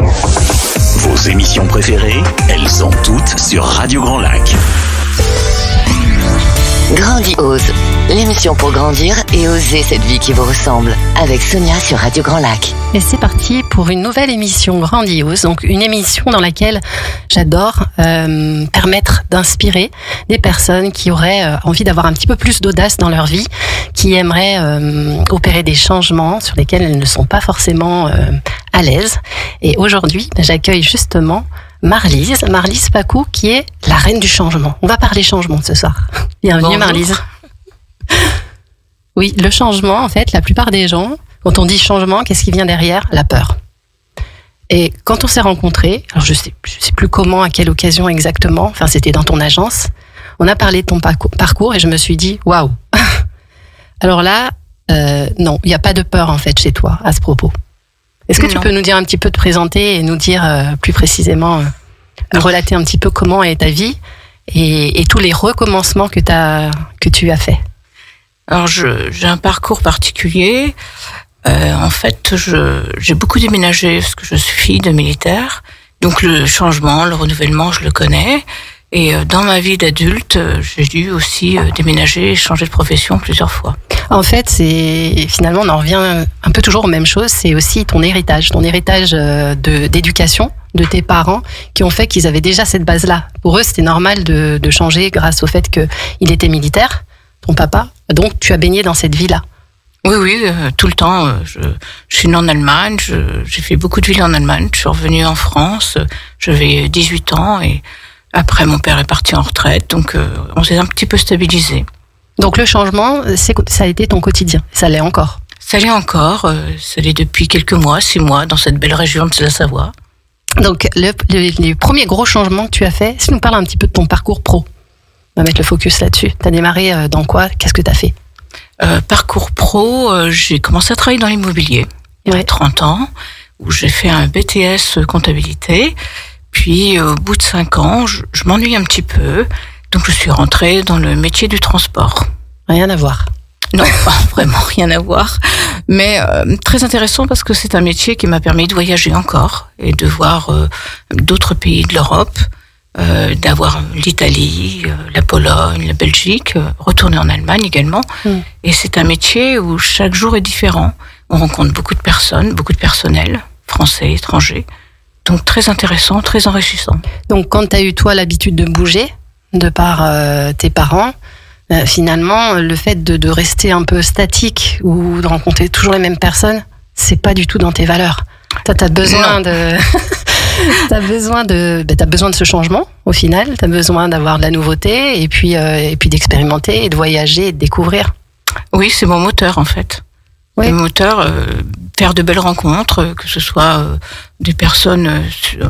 Vos émissions préférées, elles sont toutes sur Radio Grand Lac. Grandiose, l'émission pour grandir et oser cette vie qui vous ressemble, avec Sonia sur Radio Grand Lac. Et c'est parti pour une nouvelle émission Grandiose, donc une émission dans laquelle j'adore permettre d'inspirer des personnes qui auraient envie d'avoir un petit peu plus d'audace dans leur vie, qui aimeraient opérer des changements sur lesquels elles ne sont pas forcément à l'aise. Et aujourd'hui, j'accueille justement Marlise Pacou, qui est la reine du changement. On va parler changement ce soir. Bienvenue. Bonjour. Marlise. Oui, le changement, en fait, la plupart des gens, quand on dit changement, qu'est-ce qui vient derrière ? La peur. Et quand on s'est rencontrés, alors je sais plus comment, à quelle occasion exactement, enfin c'était dans ton agence, on a parlé de ton parcours et je me suis dit, waouh. Alors là, non, il n'y a pas de peur en fait chez toi à ce propos. Est-ce que tu peux nous dire un petit peu, te présenter et nous dire plus précisément, nous relater un petit peu comment est ta vie et tous les recommencements que tu as fait? Alors, j'ai un parcours particulier. En fait, j'ai beaucoup déménagé parce que je suis fille de militaire. Donc, le changement, le renouvellement, je le connais. Et dans ma vie d'adulte, j'ai dû aussi déménager et changer de profession plusieurs fois. En fait, finalement, on en revient un peu toujours aux mêmes choses. C'est aussi ton héritage d'éducation de tes parents qui ont fait qu'ils avaient déjà cette base-là. Pour eux, c'était normal de changer grâce au fait qu'il était militaire, ton papa. Donc, tu as baigné dans cette vie-là. Oui, tout le temps. Je suis née en Allemagne. J'ai fait beaucoup de villes en Allemagne. Je suis revenue en France. J'avais 18 ans et après, mon père est parti en retraite. Donc, on s'est un petit peu stabilisé. Donc le changement, ça a été ton quotidien, ça l'est encore. Ça l'est encore, ça l'est depuis quelques mois, 6 mois, dans cette belle région de la Savoie. Donc les premiers gros changements que tu as fait, si tu nous parles un petit peu de ton parcours pro, on va mettre le focus là-dessus. Tu as démarré dans quoi ? Qu'est-ce que tu as fait ? Parcours pro, j'ai commencé à travailler dans l'immobilier, il y a 30 ans, où j'ai fait un BTS comptabilité. Puis au bout de 5 ans, je m'ennuie un petit peu. Donc, je suis rentrée dans le métier du transport. Rien à voir. Non, pas vraiment rien à voir. Mais très intéressant parce que c'est un métier qui m'a permis de voyager encore et de voir d'autres pays de l'Europe, d'avoir l'Italie, la Pologne, la Belgique, retourner en Allemagne également. Et c'est un métier où chaque jour est différent. On rencontre beaucoup de personnes, beaucoup de personnel, français, étrangers. Donc, très intéressant, très enrichissant. Donc, quand tu as eu, toi, l'habitude de bouger, de par tes parents, finalement, le fait de rester un peu statique ou de rencontrer toujours les mêmes personnes, c'est pas du tout dans tes valeurs. T'as besoin t'as besoin de ce changement, au final. T'as besoin d'avoir de la nouveauté et puis d'expérimenter et de voyager et de découvrir. Oui, c'est mon moteur, en fait. Oui. Le moteur, faire de belles rencontres, que ce soit des personnes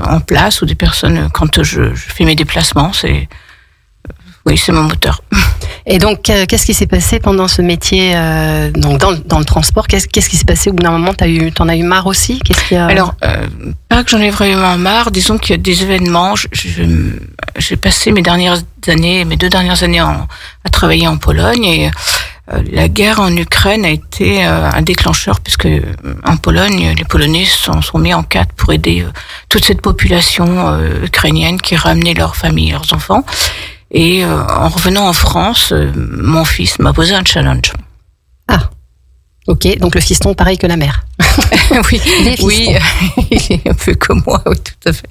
en place ou des personnes quand je fais mes déplacements, oui, c'est mon moteur. Et donc, qu'est-ce qui s'est passé pendant ce métier donc dans le transport ? Qu'est-ce qui s'est passé au bout d'un moment ? T'en as eu marre aussi ? Alors, pas que j'en ai vraiment marre. Disons qu'il y a des événements. J'ai passé mes 2 dernières années à travailler en Pologne et la guerre en Ukraine a été un déclencheur puisque en Pologne, les Polonais sont mis en quête pour aider toute cette population ukrainienne qui ramenait leurs familles, leurs enfants. Et en revenant en France, mon fils m'a posé un challenge. Ah, ok. Donc le fiston, pareil que la mère. Oui, il est un peu comme moi, oui, tout à fait.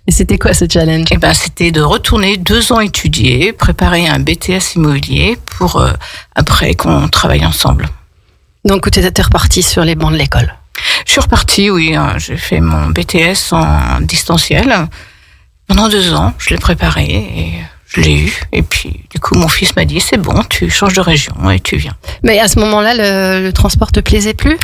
Et c'était quoi ce challenge ? C'était de retourner 2 ans étudier, préparer un BTS immobilier pour après qu'on travaille ensemble. Donc tu étais repartie sur les bancs de l'école ? Je suis repartie, oui. J'ai fait mon BTS en distanciel. Pendant 2 ans, je l'ai préparé et je l'ai eu. Et puis, du coup, mon fils m'a dit, c'est bon, tu changes de région et tu viens. Mais à ce moment-là, le transport te plaisait plus ?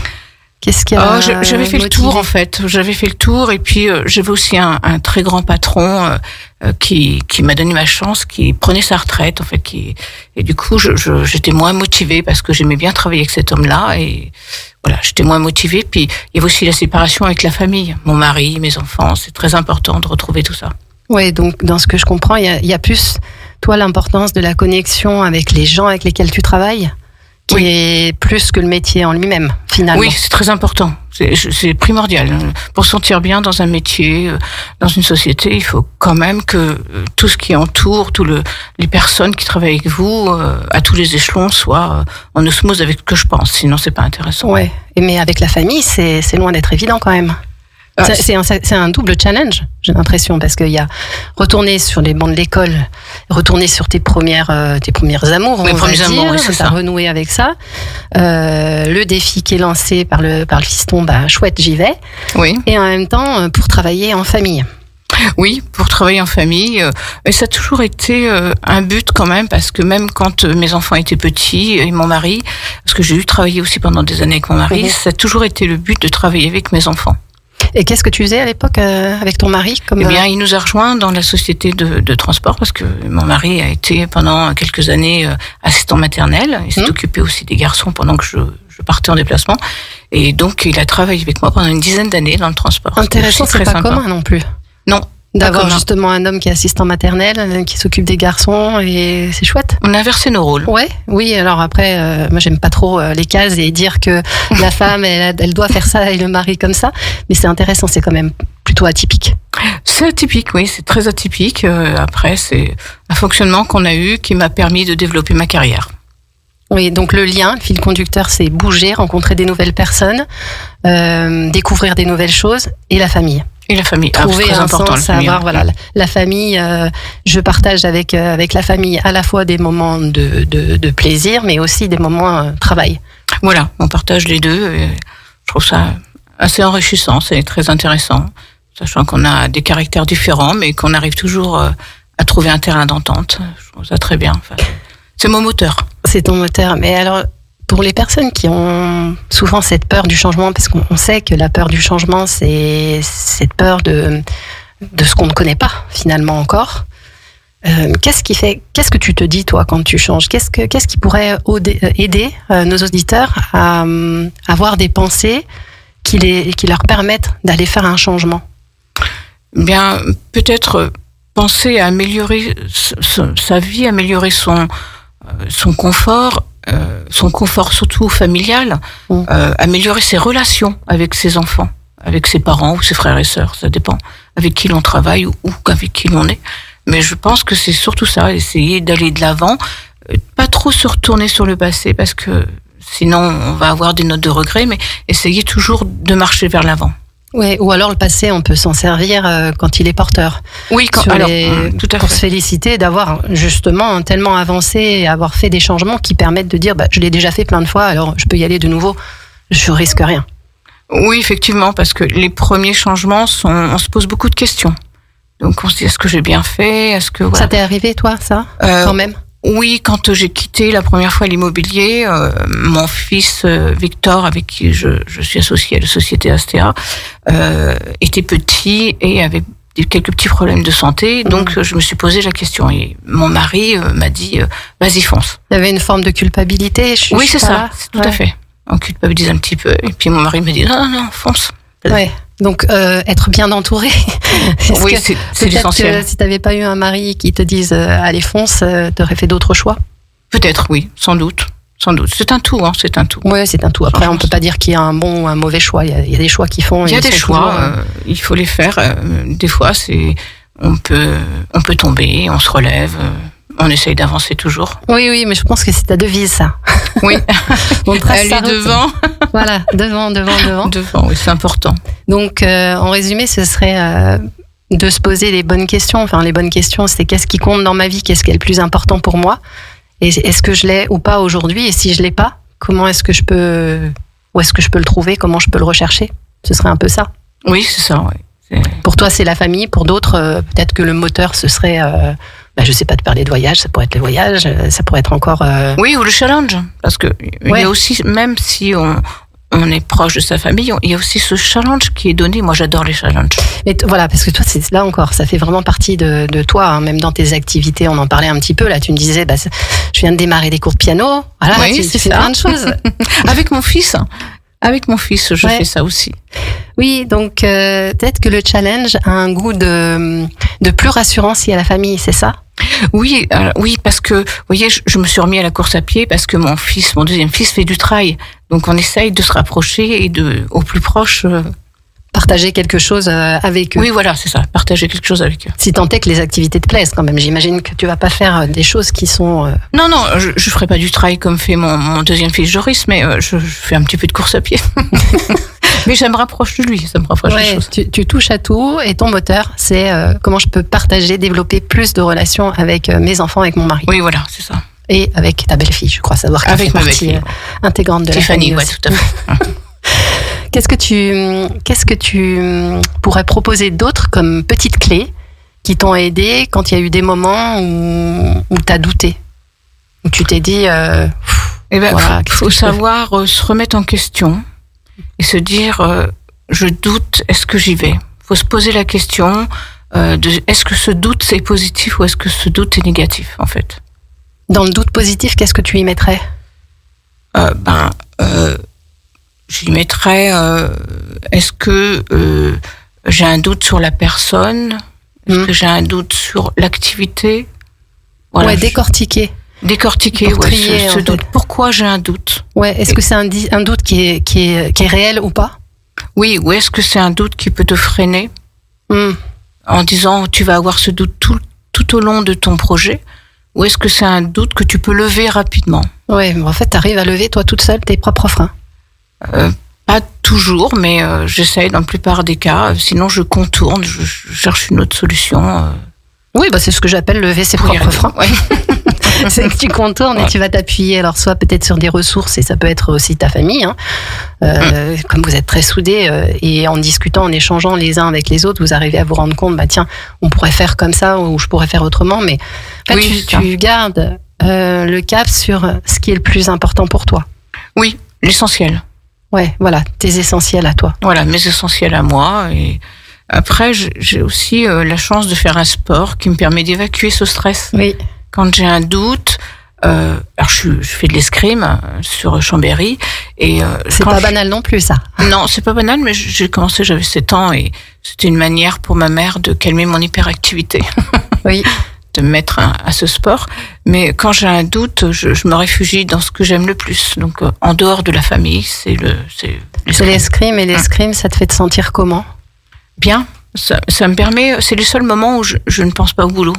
Qu'est-ce qui a j'avais fait le tour, en fait. J'avais fait le tour et puis j'avais aussi un très grand patron qui m'a donné ma chance, qui prenait sa retraite, en fait. Et du coup, j'étais moins motivée parce que j'aimais bien travailler avec cet homme-là. Et voilà, j'étais moins motivée. Puis, il y avait aussi la séparation avec la famille. Mon mari, mes enfants, c'est très important de retrouver tout ça. Oui, donc dans ce que je comprends, il y a plus, toi, l'importance de la connexion avec les gens avec lesquels tu travailles qui est plus que le métier en lui-même, finalement. Oui, c'est très important. C'est primordial. Pour se sentir bien dans un métier, dans une société, il faut quand même que tout ce qui entoure, les personnes qui travaillent avec vous, à tous les échelons, soient en osmose avec ce que je pense. Sinon, c'est pas intéressant. Ouais. Mais avec la famille, c'est loin d'être évident quand même. C'est un double challenge, j'ai l'impression, parce qu'il y a retourner sur les bancs de l'école, retourner sur tes premiers amours, Mes premiers amours, oui, c'est ça. Renouer avec ça. Le défi qui est lancé par le fiston, chouette, j'y vais. Oui. Et en même temps, pour travailler en famille. Oui, pour travailler en famille. Et ça a toujours été un but quand même, parce que même quand mes enfants étaient petits, et mon mari, parce que j'ai eu travaillé aussi pendant des années avec mon mari, ça a toujours été le but de travailler avec mes enfants. Et qu'est-ce que tu faisais à l'époque avec ton mari Eh bien, il nous a rejoints dans la société de transport, parce que mon mari a été pendant quelques années assistant maternel. Il s'est occupé aussi des garçons pendant que je partais en déplacement. Et donc, il a travaillé avec moi pendant une dizaine d'années dans le transport. Intéressant, c'est pas commun non plus. Non. D'avoir justement un homme qui est assistant maternel, qui s'occupe des garçons, et c'est chouette. On a inversé nos rôles. Ouais, oui. Alors après, moi j'aime pas trop les cases et dire que la femme, elle doit faire ça et le mari comme ça. Mais c'est intéressant, c'est quand même plutôt atypique. C'est atypique, oui, c'est très atypique. Après, c'est un fonctionnement qu'on a eu qui m'a permis de développer ma carrière. Oui, donc le lien, le fil conducteur, c'est bouger, rencontrer des nouvelles personnes, découvrir des nouvelles choses, et la famille. Et la famille, trouver un important, sens, savoir, voilà, la famille, je partage avec la famille à la fois des moments de plaisir, mais aussi des moments travail. Voilà, on partage les deux, et je trouve ça assez enrichissant, c'est très intéressant, sachant qu'on a des caractères différents, mais qu'on arrive toujours à trouver un terrain d'entente. Je trouve ça très bien. Enfin, c'est mon moteur. C'est ton moteur, mais alors, pour les personnes qui ont souvent cette peur du changement, parce qu'on sait que la peur du changement, c'est cette peur de ce qu'on ne connaît pas finalement encore. Qu'est-ce que tu te dis toi quand tu changes ? Qu'est-ce qui pourrait aider nos auditeurs à avoir des pensées qui leur permettent d'aller faire un changement ? Bien, peut-être penser à améliorer sa vie, améliorer son confort. Son confort surtout familial, améliorer ses relations avec ses enfants, avec ses parents ou ses frères et sœurs, ça dépend avec qui l'on travaille ou avec qui l'on est. Mais je pense que c'est surtout ça, essayer d'aller de l'avant, pas trop se retourner sur le passé parce que sinon on va avoir des notes de regret, mais essayer toujours de marcher vers l'avant. Ouais, ou alors le passé, on peut s'en servir quand il est porteur. Oui, tout à fait. Pour se féliciter d'avoir justement tellement avancé et avoir fait des changements qui permettent de dire je l'ai déjà fait plein de fois, alors je peux y aller de nouveau, je risque rien. Oui, effectivement, parce que les premiers changements, on se pose beaucoup de questions. Donc on se dit, est-ce que j'ai bien fait ? Est-ce que voilà. Ça t'est arrivé, toi, ça, quand même ? Oui, quand j'ai quitté la première fois l'immobilier, mon fils Victor, avec qui je suis associée à la société Astea, était petit et avait quelques petits problèmes de santé. Donc je me suis posé la question et mon mari m'a dit vas-y fonce. Il y avait une forme de culpabilité. Oui, c'est ça, tout à fait. On culpabilise un petit peu et puis mon mari me dit non, fonce. Ouais. Donc être bien entouré. Oui, c'est l'essentiel. Que si t'avais pas eu un mari qui te dise allez fonce, t'aurais fait d'autres choix. Peut-être, oui, sans doute. C'est un tout, c'est un tout. Oui, c'est un tout. Après, on peut pas dire qu'il y a un bon ou un mauvais choix. Il y a des choix qui font. Il y a des choix. Il faut les faire. Des fois, on peut tomber, on se relève. On essaye d'avancer toujours. Oui, mais je pense que c'est ta devise, ça. Oui. Elle est devant. Voilà, devant. Devant, oui, c'est important. Donc, en résumé, ce serait de se poser les bonnes questions. Enfin, les bonnes questions, c'est qu'est-ce qui compte dans ma vie ? Qu'est-ce qui est le plus important pour moi ? Et est-ce que je l'ai ou pas aujourd'hui ? Et si je l'ai pas, où est-ce que je peux le trouver ? Comment je peux le rechercher ? Ce serait un peu ça. Oui, c'est ça, oui. Pour toi, c'est la famille. Pour d'autres, peut-être que le moteur, ce serait... je sais pas, de parler de voyage, ça pourrait être le voyage, ça pourrait être encore... Oui, ou le challenge, parce que il y a aussi, même si on est proche de sa famille, il y a aussi ce challenge qui est donné. Moi, j'adore les challenges. Et voilà, parce que toi, c'est là encore, ça fait vraiment partie de toi, hein, même dans tes activités, on en parlait un petit peu, là, tu me disais, je viens de démarrer des cours de piano, voilà, oui, tu fais plein de choses. Avec mon fils, je fais ça aussi. Oui, donc peut-être que le challenge a un goût de plus rassurant s'il y a la famille, c'est ça ? Oui, oui, parce que, vous voyez, je me suis remis à la course à pied parce que mon deuxième fils fait du trail. Donc on essaye de se rapprocher et au plus proche. Partager quelque chose avec eux. Oui, voilà, c'est ça, partager quelque chose avec eux. Si tant est que les activités te plaisent quand même. J'imagine que tu vas pas faire des choses qui sont... Non, je ferai pas du trail comme fait mon deuxième fils Joris, mais je fais un petit peu de course à pied. Mais ça me rapproche de lui, ça me rapproche des choses. Tu touches à tout et ton moteur, c'est comment je peux partager, développer plus de relations avec mes enfants, avec mon mari. Oui, voilà, c'est ça. Et avec ta belle-fille, je crois savoir qu'elle fait partie intégrante de Tiffany, la famille. Tiffany, ouais, tout à fait. Qu'est-ce que tu pourrais proposer d'autres comme petites clés qui t'ont aidé quand il y a eu des moments où tu as douté, où tu t'es dit faut savoir se remettre en question et se dire je doute, est-ce que j'y vais? Faut se poser la question est-ce que ce doute c'est positif ou est-ce que ce doute est négatif en fait? Dans le doute positif, qu'est-ce que tu y mettrais? J'y mettrais est-ce que j'ai un doute sur la personne? Est-ce que j'ai un doute sur l'activité? Voilà, ouais, décortiquer. Décortiquer, trier, ce doute. Pourquoi j'ai un doute? Ouais, est-ce que c'est un doute qui est réel ou pas? Oui, ou est-ce que c'est un doute qui peut te freiner en disant tu vas avoir ce doute tout au long de ton projet? Ou est-ce que c'est un doute que tu peux lever rapidement? Ouais, en fait, tu arrives à lever toi toute seule tes propres freins. Pas toujours, mais j'essaye dans la plupart des cas. Sinon, je contourne, je cherche une autre solution. Oui, c'est ce que j'appelle lever ses propres freins. Ouais. C'est que tu contournes et tu vas t'appuyer, alors soit peut-être sur des ressources, et ça peut être aussi ta famille, comme vous êtes très soudés, et en discutant, en échangeant les uns avec les autres, vous arrivez à vous rendre compte, tiens, on pourrait faire comme ça, ou je pourrais faire autrement, mais en fait, tu gardes le cap sur ce qui est le plus important pour toi. Oui, l'essentiel. Ouais, voilà, tes essentiels à toi. Voilà, mes essentiels à moi. Et après, j'ai aussi la chance de faire un sport qui me permet d'évacuer ce stress. Oui. Quand j'ai un doute, alors je fais de l'escrime sur Chambéry. Et c'est pas banal non plus, ça. Non, c'est pas banal, mais j'ai commencé, j'avais 7 ans et c'était une manière pour ma mère de calmer mon hyperactivité. Oui. De me mettre à ce sport. Mais quand j'ai un doute, je me réfugie dans ce que j'aime le plus. Donc, en dehors de la famille, c'est l'escrime. Et l'escrime, ça te fait te sentir comment? Bien. Ça me permet, c'est les seuls moments où je ne pense pas au boulot.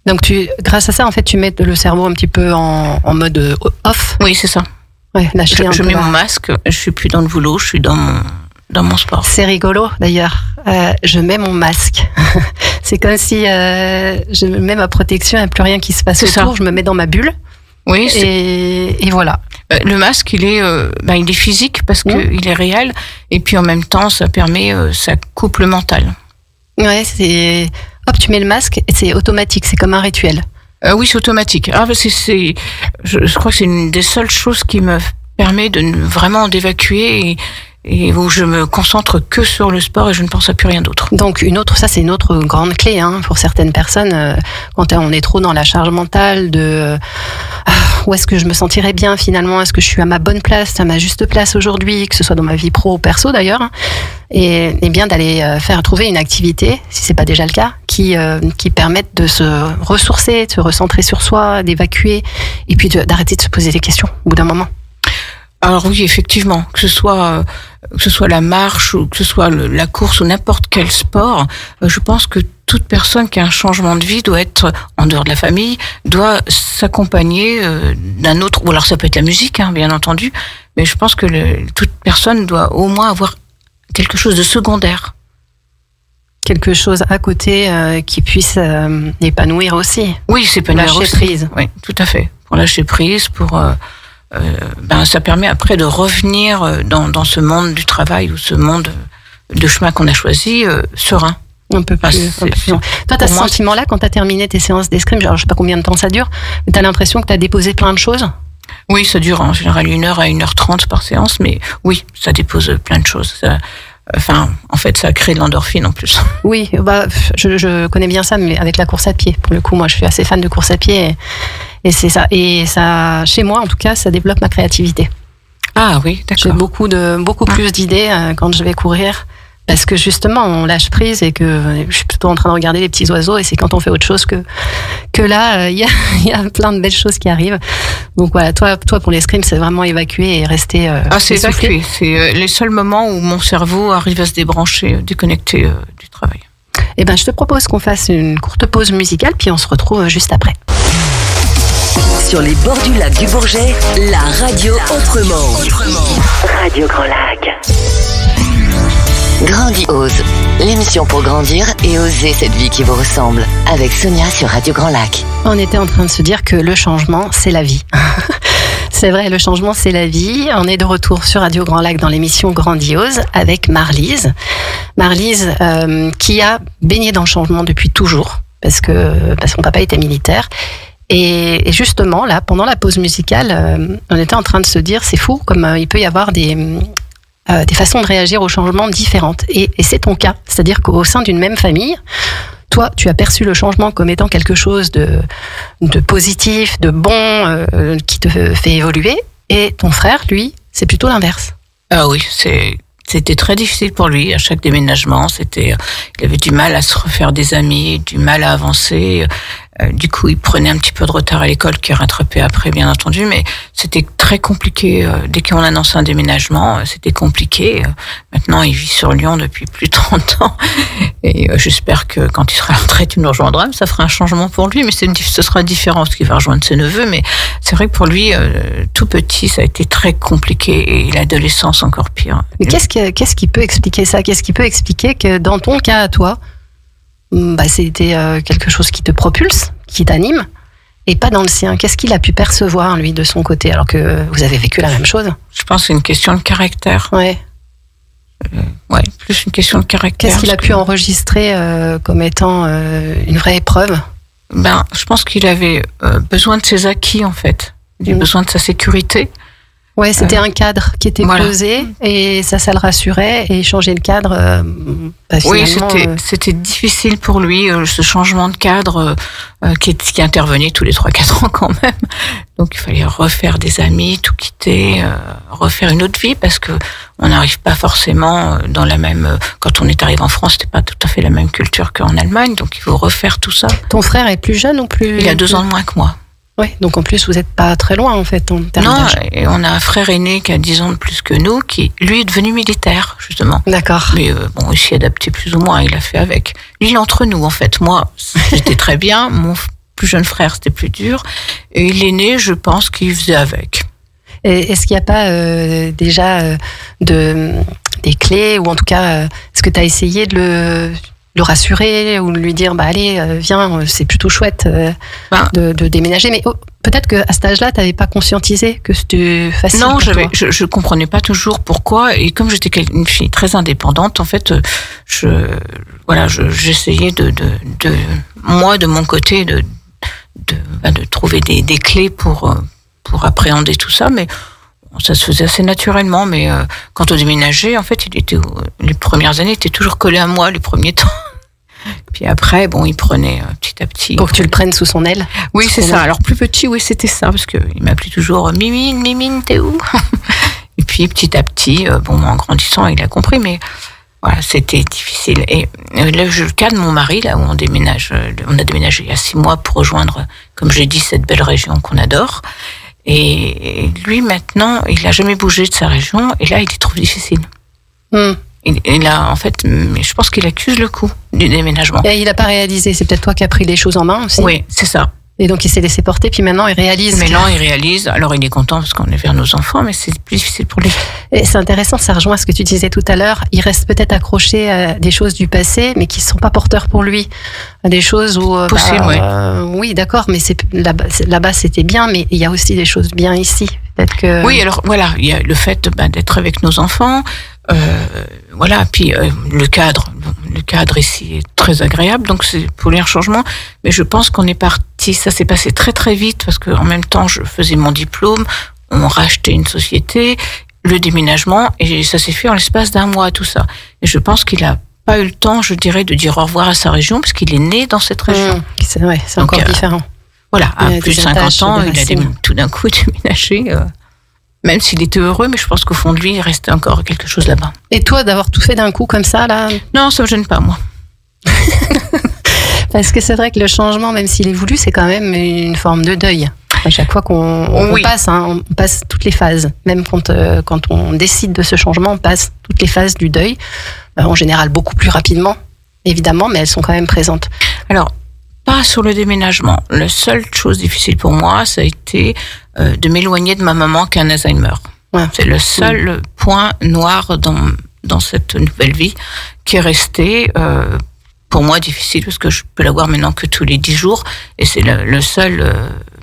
Donc, grâce à ça, en fait, tu mets le cerveau un petit peu en mode off. Oui, c'est ça. Ouais, lâcher un peu. Je mets mon masque, je suis plus dans le boulot, je suis dans mon sport. C'est rigolo, d'ailleurs. Je mets mon masque. C'est comme si je mets ma protection, il n'y a plus rien qui se passe autour, je me mets dans ma bulle. Oui, et voilà. Le masque, il est physique parce qu'il est réel, et puis en même temps, ça permet, ça coupe le mental. Ouais, hop, tu mets le masque et c'est automatique, c'est comme un rituel. Oui, c'est automatique. Je crois que c'est une des seules choses qui me permet vraiment d'évacuer et où je me concentre que sur le sport et je ne pense à plus rien d'autre. Donc c'est une autre grande clé pour certaines personnes quand on est trop dans la charge mentale de où est-ce que je me sentirais bien finalement, est-ce que je suis à ma bonne place, à ma juste place aujourd'hui, que ce soit dans ma vie pro ou perso d'ailleurs, et bien d'aller trouver une activité, si c'est pas déjà le cas, qui permette de se ressourcer, de se recentrer sur soi, d'évacuer et puis d'arrêter de se poser des questions au bout d'un moment. Alors oui, effectivement, que ce soit la marche ou que ce soit la course ou n'importe quel sport, je pense que toute personne qui a un changement de vie doit être, en dehors de la famille, doit s'accompagner d'un autre, ou alors ça peut être la musique, bien entendu, mais je pense que toute personne doit au moins avoir quelque chose de secondaire. Quelque chose à côté qui puisse l'épanouir aussi. Oui, s'épanouir aussi. Lâcher prise. Oui, tout à fait. Pour lâcher prise, ça permet après de revenir dans ce monde du travail ou ce monde de chemin qu'on a choisi serein. Un peu plus. Toi, tu as ce sentiment-là quand tu as terminé tes séances d'escrime, je sais pas combien de temps ça dure, mais tu as l'impression que tu as déposé plein de choses? Oui, ça dure en général 1h à 1h30 par séance, mais oui, ça dépose plein de choses. En fait, ça crée de l'endorphine en plus. Oui, je connais bien ça, mais avec la course à pied. Pour le coup, moi, je suis assez fan de course à pied. Et c'est ça. Et ça, chez moi, en tout cas, ça développe ma créativité. Ah oui, d'accord. J'ai beaucoup plus d'idées quand je vais courir Parce que justement, on lâche prise et que je suis plutôt en train de regarder les petits oiseaux et c'est quand on fait autre chose que là, il y a plein de belles choses qui arrivent. Donc voilà, toi pour l'escrime, c'est vraiment évacuer et rester c'est essoufflé. évacuer. C'est les seuls moments où mon cerveau arrive à se débrancher, déconnecter du travail. Eh ben, je te propose qu'on fasse une courte pause musicale, puis on se retrouve juste après. Sur les bords du lac du Bourget, la radio autrement. Radio Grand Lac. Grandiose, l'émission pour grandir et oser cette vie qui vous ressemble, avec Sonia sur Radio Grand Lac. On était en train de se dire que le changement, c'est la vie. C'est vrai, le changement, c'est la vie. On est de retour sur Radio Grand Lac dans l'émission Grandiose avec Marlise. Marlise qui a baigné dans le changement depuis toujours, parce que son papa était militaire. Et justement, là, pendant la pause musicale, on était en train de se dire, c'est fou, comme il peut y avoir des façons de réagir au changement différentes. Et c'est ton cas. C'est-à-dire qu'au sein d'une même famille, toi, tu as perçu le changement comme étant quelque chose de positif, de bon, qui te fait évoluer. Et ton frère, lui, c'est plutôt l'inverse. Ah oui, c'était très difficile pour lui à chaque déménagement. Il avait du mal à se refaire des amis, du mal à avancer. Du coup, il prenait un petit peu de retard à l'école, qui rattrapait après, bien entendu, mais c'était très compliqué. Dès qu'on annonçait un déménagement, c'était compliqué. Maintenant, il vit sur Lyon depuis plus de 30 ans. Et j'espère que quand il sera à la retraite, il nous rejoindra. Ça fera un changement pour lui, mais ce sera différent, parce qu'il va rejoindre ses neveux. Mais c'est vrai que pour lui, tout petit, ça a été très compliqué. Et l'adolescence, encore pire. Mais qu'est-ce qui peut expliquer ça? Qu'est-ce qui peut expliquer que dans ton cas à toi, c'était quelque chose qui te propulse, qui t'anime, et pas dans le sien? Qu'est-ce qu'il a pu percevoir, lui, de son côté, alors que vous avez vécu la même chose? Je pense que c'est une question de caractère. Ouais. Plus une question de caractère. Qu'est-ce qu'il a pu enregistrer comme étant une vraie épreuve? Je pense qu'il avait besoin de ses acquis, en fait. Il avait besoin de sa sécurité. Ouais, c'était un cadre qui était posé et ça le rassurait, et changer le cadre, oui, c'était difficile pour lui, ce changement de cadre qui intervenait tous les 3-4 ans quand même. Donc il fallait refaire des amis, tout quitter, refaire une autre vie, parce que on n'arrive pas forcément dans la même... Quand on est arrivé en France, c'était pas tout à fait la même culture qu'en Allemagne, donc il faut refaire tout ça. Ton frère est plus jeune ou plus... Il a 2 ans de moins que moi. Oui, donc en plus, vous n'êtes pas très loin, en fait, en termes d'âge. Non, et on a un frère aîné qui a 10 ans de plus que nous, qui, lui, est devenu militaire, justement. D'accord. Mais il s'y adaptait plus ou moins, il a fait avec. Lui, il est entre nous, en fait. Moi, j'étais très bien. Mon plus jeune frère, c'était plus dur. Et l'aîné, je pense qu'il faisait avec. Et est-ce qu'il n'y a pas déjà des clés, ou en tout cas, est-ce que tu as essayé de le rassurer ou de lui dire allez, viens, c'est plutôt chouette de déménager, mais peut-être qu'à cet âge-là, tu n'avais pas conscientisé que c'était facile? Non, je comprenais pas toujours pourquoi, et comme j'étais une fille très indépendante, en fait, j'essayais moi de mon côté de trouver des clés pour appréhender tout ça, mais ça se faisait assez naturellement. Mais quand on déménageait, en fait, les premières années, il était toujours collé à moi, les premiers temps. Puis après, il prenait petit à petit. Pour que tu le prennes sous son aile? Oui, c'est ça. Alors plus petit, oui, c'était ça, parce qu'il m'appelait toujours Mimine, t'es où? Et puis petit à petit, en grandissant, il a compris, mais voilà, c'était difficile. Et le cas de mon mari, là où on a déménagé il y a 6 mois pour rejoindre, comme j'ai dit, cette belle région qu'on adore. Et lui, maintenant, il n'a jamais bougé de sa région, et là, il est trop difficile. Et là, en fait, mais je pense qu'il accuse le coup du déménagement. Et il n'a pas réalisé, c'est peut-être toi qui as pris les choses en main aussi? Oui, c'est ça. Et donc il s'est laissé porter, puis maintenant il réalise. Maintenant il réalise, alors il est content parce qu'on est vers nos enfants, mais c'est plus difficile pour lui. Et c'est intéressant, ça rejoint ce que tu disais tout à l'heure, il reste peut-être accroché à des choses du passé, mais qui ne sont pas porteurs pour lui. À des choses où... Possible, oui. Oui, d'accord, mais là-bas c'était bien, mais il y a aussi des choses bien ici. Peut-être que... Oui, alors voilà, il y a le fait d'être avec nos enfants, puis le cadre ici est très agréable, donc c'est pour lui un changement, mais je pense qu'on est parti, ça s'est passé très très vite, parce qu'en même temps je faisais mon diplôme, on rachetait une société, le déménagement, et ça s'est fait en l'espace d'1 mois, tout ça. Et je pense qu'il a pas eu le temps, je dirais, de dire au revoir à sa région, parce qu'il est né dans cette région. C'est encore différent. Voilà, à plus de 50 ans, il a tout d'un coup déménagé. Même s'il était heureux, mais je pense qu'au fond de lui, il restait encore quelque chose là-bas. Et toi, d'avoir tout fait d'un coup comme ça, là? Non, ça me gêne pas, moi. Parce que c'est vrai que le changement, même s'il est voulu, c'est quand même une forme de deuil. À chaque fois qu'on passe, on passe toutes les phases. Même quand on décide de ce changement, on passe toutes les phases du deuil. En général, beaucoup plus rapidement, évidemment, mais elles sont quand même présentes. Alors, pas sur le déménagement. La seule chose difficile pour moi, ça a été de m'éloigner de ma maman qui a un Alzheimer. Ouais. C'est le seul point noir dans cette nouvelle vie qui est resté pour moi difficile, parce que je peux la voir maintenant que tous les 10 jours, et c'est le seul,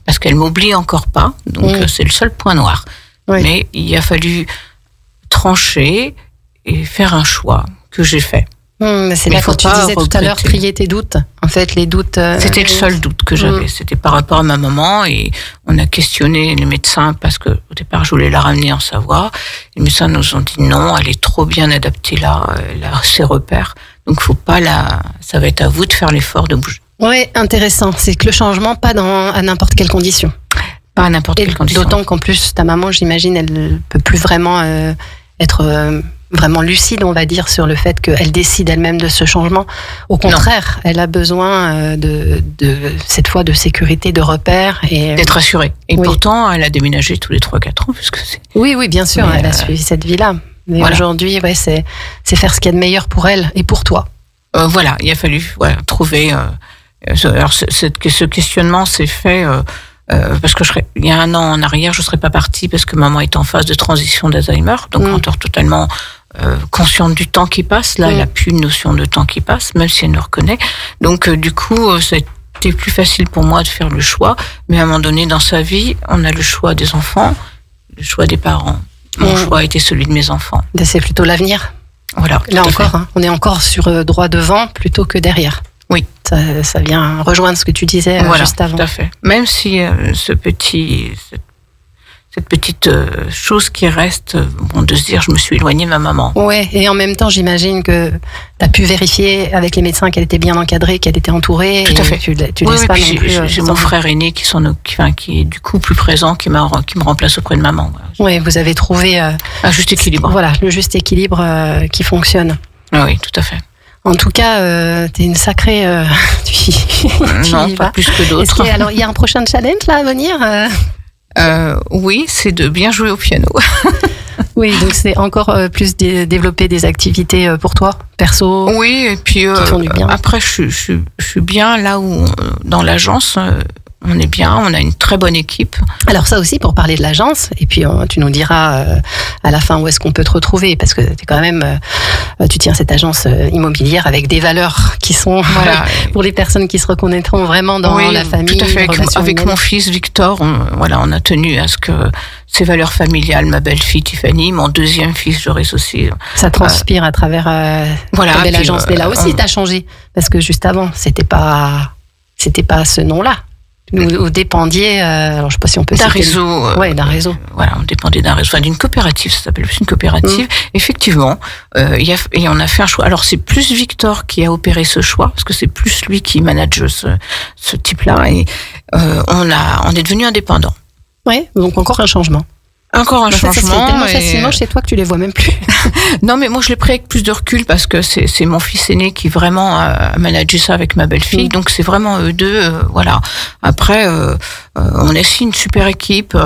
parce qu'elle m'oublie encore pas, donc c'est le seul point noir. Oui. Mais il a fallu trancher et faire un choix que j'ai fait. C'est là quand tu disais tout à l'heure trier tes doutes. En fait, les doutes. C'était le seul doute que j'avais. C'était par rapport à ma maman, et on a questionné les médecins parce que au départ je voulais la ramener en Savoie. Les médecins nous ont dit non, elle est trop bien adaptée là, elle a ses repères. Donc faut pas ça va être à vous de faire l'effort de bouger. Oui, intéressant. C'est que le changement, pas à n'importe quelle condition. Pas à n'importe quelle condition. D'autant qu'en plus ta maman, j'imagine, elle peut plus vraiment être vraiment lucide, on va dire, sur le fait qu'elle décide elle-même de ce changement. Au contraire, elle a besoin de cette fois de sécurité, de repères. Et d'être rassurée. Et pourtant, elle a déménagé tous les 3-4 ans. Puisque c'est... Oui, bien sûr, elle a suivi cette vie-là. Mais aujourd'hui, c'est faire ce qu'il y a de meilleur pour elle et pour toi. Voilà, il a fallu trouver... alors, ce questionnement s'est fait... parce que il y a un an en arrière, je ne serais pas partie parce que maman est en phase de transition d'Alzheimer, donc encore totalement consciente du temps qui passe. Là, elle n'a plus une notion de temps qui passe, même si elle nous reconnaît. Donc, du coup, ça a été plus facile pour moi de faire le choix. Mais à un moment donné, dans sa vie, on a le choix des enfants, le choix des parents. Mon choix a été celui de mes enfants. C'est plutôt l'avenir. Voilà. Là encore, on est encore sur droit devant plutôt que derrière. Oui. Ça vient rejoindre ce que tu disais juste avant. Tout à fait. Même si cette petite chose qui reste, de se dire je me suis éloignée de ma maman. Ouais, et en même temps, j'imagine que tu as pu vérifier avec les médecins qu'elle était bien encadrée, qu'elle était entourée. Tout à fait. Tu laisses pas non plus. J'ai mon frère aîné qui est du coup plus présent, qui me remplace auprès de maman. Oui, vous avez trouvé un juste équilibre. Voilà, le juste équilibre qui fonctionne. Oui, tout à fait. En tout cas, t'es une sacrée. Non, pas plus que d'autres. Alors, il y a un prochain challenge là à venir. Oui, c'est de bien jouer au piano. Oui, donc c'est encore plus développer des activités pour toi, perso. Oui, et puis qui font du bien. Après, je suis bien là où dans l'agence. On est bien, on a une très bonne équipe. Alors ça aussi, pour parler de l'agence, et puis tu nous diras à la fin où est-ce qu'on peut te retrouver, parce que tu tiens cette agence immobilière avec des valeurs qui sont pour les personnes qui se reconnaîtront vraiment dans la famille. Tout à fait. Avec mon fils Victor, on a tenu à ce que ces valeurs familiales, ma belle-fille Tiffany, mon deuxième fils Joris aussi. Ça transpire à travers ta belle agence. Mais là aussi, t'as changé, parce que juste avant, c'était pas ce nom-là. Vous dépendiez, alors je sais pas si on peut d'un réseau. D'un réseau. On dépendait d'un réseau, d'une coopérative, ça s'appelle aussi une coopérative. Effectivement, et on a fait un choix. Alors c'est plus Victor qui a opéré ce choix, parce que c'est plus lui qui manage ce type-là, et on est devenu indépendant. Oui, donc encore un changement. Encore un changement. Ça se fait tellement facilement chez toi que tu les vois même plus. Non, mais moi je l'ai pris avec plus de recul parce que c'est mon fils aîné qui vraiment a managé ça avec ma belle-fille. Donc c'est vraiment eux deux. Après, on a aussi une super équipe.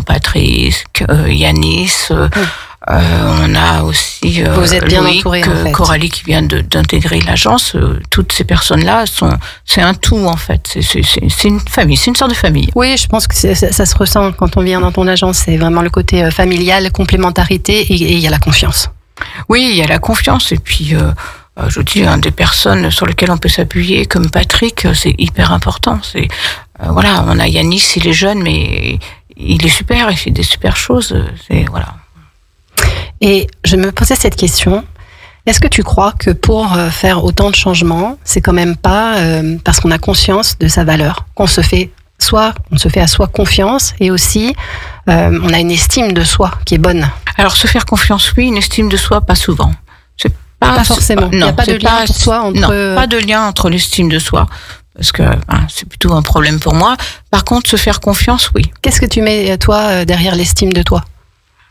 Patrice, Yanis. On a aussi vous êtes bien Loïc, entouré, en fait. Coralie qui vient d'intégrer l'agence. Toutes ces personnes-là c'est un tout en fait. C'est une famille, c'est une sorte de famille. Oui, je pense que ça se ressent quand on vient dans ton agence. C'est vraiment le côté familial, complémentarité, et il y a la confiance. Oui, il y a la confiance, et puis je dis des personnes sur lesquelles on peut s'appuyer, comme Patrick, c'est hyper important. C'est on a Yanis, il est jeune, mais il est super, il fait des super choses. Et je me posais cette question. Est-ce que tu crois que pour faire autant de changements, c'est quand même pas parce qu'on a conscience de sa valeur qu'on se fait à soi confiance, et aussi on a une estime de soi qui est bonne? Alors se faire confiance, oui, une estime de soi, pas souvent. Pas forcément. Il n'y a pas de lien pour toi entre... Non, pas de lien entre l'estime de soi. Parce que c'est plutôt un problème pour moi. Par contre, se faire confiance, oui. Qu'est-ce que tu mets, toi, derrière l'estime de toi?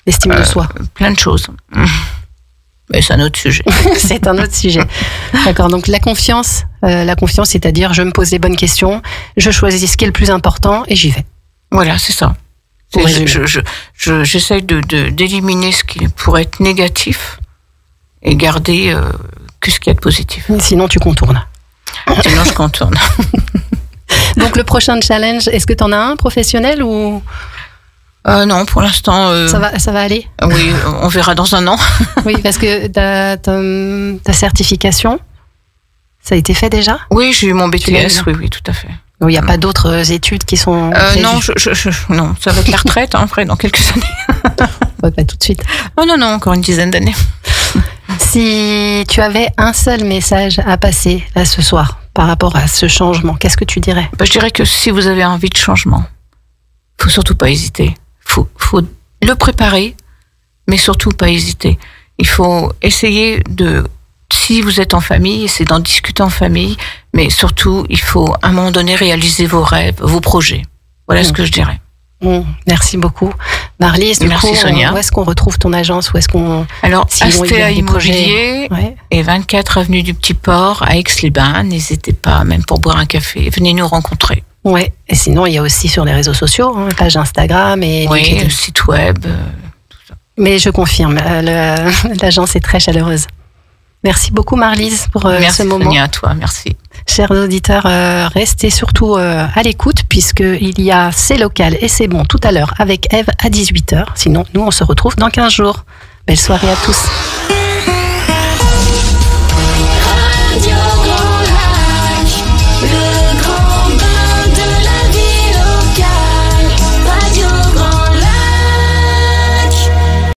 l'estime de soi. Plein de choses. Mais c'est un autre sujet. C'est un autre sujet. D'accord, donc la confiance, c'est-à-dire je me pose les bonnes questions, je choisis ce qui est le plus important et j'y vais. Voilà, c'est ça. Pour résumer. J'essaye d'éliminer ce qui pourrait être négatif et garder que ce qui est positif. Sinon, tu contournes. Sinon, je contourne. Donc, le prochain challenge, est-ce que tu en as un professionnel ou non, pour l'instant... ça va aller? Oui, on verra dans un an. Oui, parce que ta certification, ça a été fait déjà? Oui, j'ai eu mon BTS, oui, tout à fait. Il n'y a pas d'autres études qui sont non, non, ça va être la retraite, après, dans quelques années. Pas tout de suite. Oh non, encore une dizaine d'années. Si tu avais un seul message à passer là ce soir par rapport à ce changement, qu'est-ce que tu dirais? Je dirais que si vous avez envie de changement, faut surtout pas hésiter. Faut le préparer, mais surtout pas hésiter. Il faut essayer si vous êtes en famille, essayer d'en discuter en famille, mais surtout, il faut à un moment donné réaliser vos rêves, vos projets. Voilà ce que je dirais. Merci beaucoup. Marlise, merci Sonia. Où est-ce qu'on retrouve ton agence? Où est-ce qu'on... Alors, Astea Immobilier et 24 avenue du Petit Port à Aix-les-Bains. N'hésitez pas, même pour boire un café, venez nous rencontrer. Ouais. Et sinon, il y a aussi sur les réseaux sociaux, page Instagram et le site web. Tout ça. Mais je confirme, l'agence est très chaleureuse. Merci beaucoup Marlise pour ce moment. Merci à toi, merci. Chers auditeurs, restez surtout à l'écoute puisqu'il y a C'est local et c'est bon tout à l'heure avec Eve à 18h. Sinon, nous on se retrouve dans 15 jours. Belle soirée à tous.